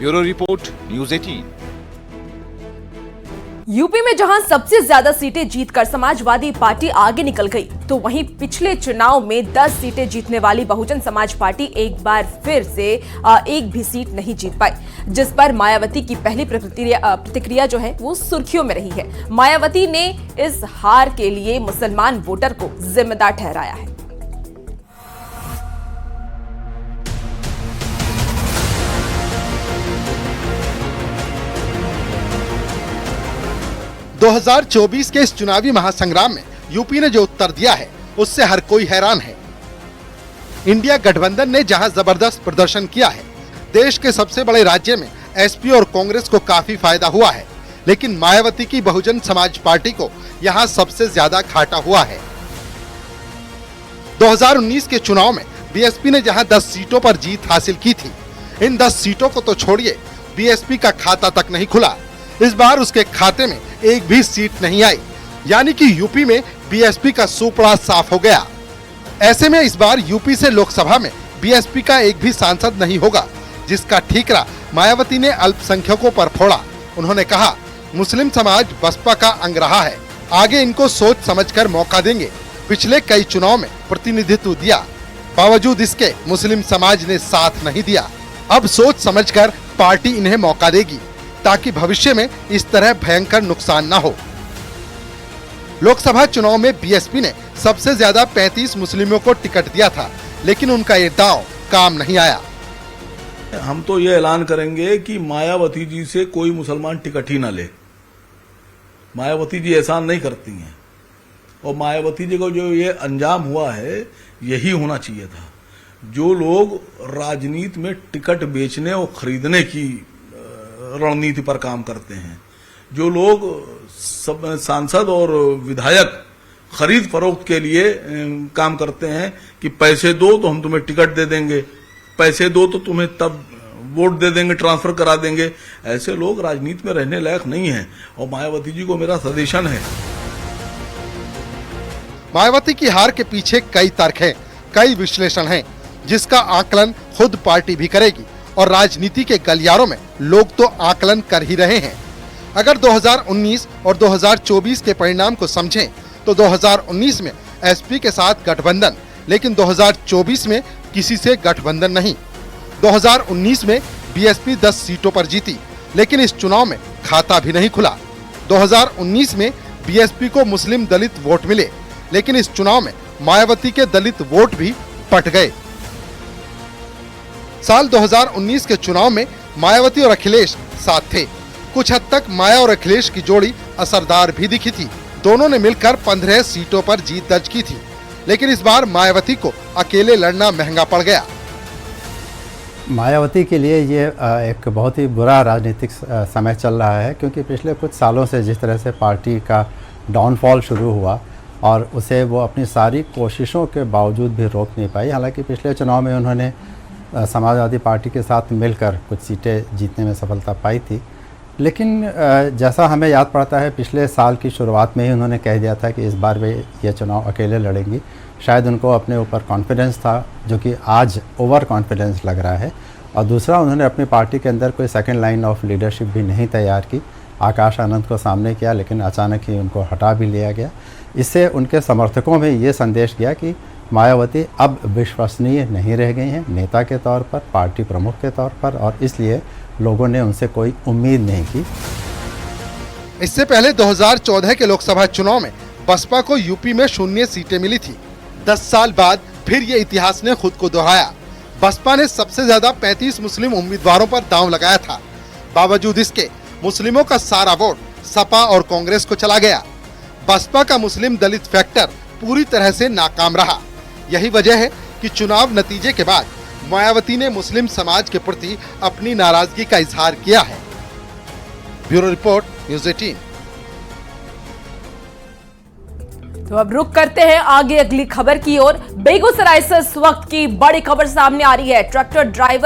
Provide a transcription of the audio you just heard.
Bureau report, news 18। UP में जहां सबसे ज्यादा सीटें जीतकर समाजवादी पार्टी आगे निकल गई, तो वहीं पिछले चुनाव में 10 सीटें जीतने वाली बहुजन समाज पार्टी एक बार फिर से एक भी सीट नहीं जीत पाई, जिस पर मायावती की पहली प्रतिक्रिया जो है वो सुर्खियों में रही है। मायावती ने इस हार के लिए मुसलमान वोटर को जिम्मेदार ठहराया है। 2024 के इस चुनावी महासंग्राम में यूपी ने जो उत्तर दिया है उससे हर कोई हैरान है। इंडिया गठबंधन ने जहां जबरदस्त प्रदर्शन किया है, देश के सबसे बड़े राज्य में एसपी और कांग्रेस को काफी फायदा हुआ है, लेकिन मायावती की बहुजन समाज पार्टी को यहां सबसे ज्यादा घाटा हुआ है। 2019 के चुनाव में बीएसपी ने जहां 10 सीटों पर जीत हासिल की थी, इन 10 सीटों को तो छोड़िए, बीएसपी का खाता तक नहीं खुला। इस बार उसके खाते में एक भी सीट नहीं आई, यानी कि यूपी में बीएसपी का सूपड़ा साफ हो गया। ऐसे में इस बार यूपी से लोकसभा में बीएसपी का एक भी सांसद नहीं होगा, जिसका ठीकरा मायावती ने अल्पसंख्यकों पर फोड़ा। उन्होंने कहा, मुस्लिम समाज बसपा का अंग रहा है, आगे इनको सोच समझकर मौका देंगे। पिछले कई चुनाव में प्रतिनिधित्व दिया, बावजूद इसके मुस्लिम समाज ने साथ नहीं दिया। अब सोच समझकर पार्टी इन्हें मौका देगी, ताकि भविष्य में इस तरह भयंकर नुकसान न हो। लोकसभा चुनाव में बीएसपी ने सबसे ज्यादा 35 मुस्लिमों को टिकट दिया था, लेकिन उनका ये दांव काम नहीं आया। हम तो ये ऐलान करेंगे कि मायावती जी से कोई मुसलमान टिकट ही न ले। मायावती जी एहसान नहीं करती हैं, और मायावती जी को जो ये अंजाम हुआ है यही होना चाहिए था। जो लोग राजनीति में टिकट बेचने और खरीदने की रणनीति पर काम करते हैं, जो लोग सांसद और विधायक खरीद फरोख्त के लिए काम करते हैं कि पैसे दो तो हम तुम्हें टिकट दे देंगे, पैसे दो तो तुम्हें तब वोट दे देंगे, ट्रांसफर करा देंगे, ऐसे लोग राजनीति में रहने लायक नहीं हैं। और मायावती जी को मेरा सजेशन है। मायावती की हार के पीछे कई तर्क हैं, कई विश्लेषण हैं, जिसका आकलन खुद पार्टी भी करेगी, और राजनीति के गलियारों में लोग तो आकलन कर ही रहे हैं। अगर 2019 और 2024 के परिणाम को समझें, तो 2019 में एसपी के साथ गठबंधन, लेकिन 2024 में किसी से गठबंधन नहीं। 2019 में बीएसपी 10 सीटों पर जीती, लेकिन इस चुनाव में खाता भी नहीं खुला। 2019 में बीएसपी को मुस्लिम दलित वोट मिले, लेकिन इस चुनाव में मायावती के दलित वोट भी पट गए। साल 2019 के चुनाव में मायावती और अखिलेश साथ थे। कुछ हद तक माया और अखिलेश की जोड़ी असरदार भी दिखी थी। दोनों ने मिलकर 15 सीटों पर जीत दर्ज की थी, लेकिन इस बार मायावती को अकेले लड़ना महंगा पड़ गया। मायावती के लिए ये एक बहुत ही बुरा राजनीतिक समय चल रहा है, क्योंकि पिछले कुछ सालों से जिस तरह से पार्टी का डाउनफॉल शुरू हुआ और उसे वो अपनी सारी कोशिशों के बावजूद भी रोक नहीं पाई। हालांकि पिछले चुनाव में उन्होंने समाजवादी पार्टी के साथ मिलकर कुछ सीटें जीतने में सफलता पाई थी, लेकिन जैसा हमें याद पड़ता है, पिछले साल की शुरुआत में ही उन्होंने कह दिया था कि इस बार वे ये चुनाव अकेले लड़ेंगी। शायद उनको अपने ऊपर कॉन्फिडेंस था, जो कि आज ओवर कॉन्फिडेंस लग रहा है। और दूसरा, उन्होंने अपनी पार्टी के अंदर कोई सेकंड लाइन ऑफ लीडरशिप भी नहीं तैयार की। आकाश आनंद को सामने किया, लेकिन अचानक ही उनको हटा भी लिया गया। इससे उनके समर्थकों में ये संदेश गया कि मायावती अब विश्वसनीय नहीं रह गई हैं नेता के तौर पर, पार्टी प्रमुख के तौर पर, और इसलिए लोगों ने उनसे कोई उम्मीद नहीं की। इससे पहले 2014 के लोकसभा चुनाव में बसपा को यूपी में 0 सीटें मिली थी। 10 साल बाद फिर ये इतिहास ने खुद को दोहराया। बसपा ने सबसे ज्यादा 35 मुस्लिम उम्मीदवारों पर दांव लगाया था। बावजूद इसके मुस्लिमों का सारा वोट सपा और कांग्रेस को चला गया। बसपा का मुस्लिम दलित फैक्टर पूरी तरह से नाकाम रहा। यही वजह है कि चुनाव नतीजे के बाद मायावती ने मुस्लिम समाज के प्रति अपनी नाराजगी का इजहार किया है। Bureau report, news 18। तो अब रुक करते हैं आगे अगली खबर की ओर। बेगूसराय से इस वक्त की बड़ी खबर सामने आ रही है। Tractor driver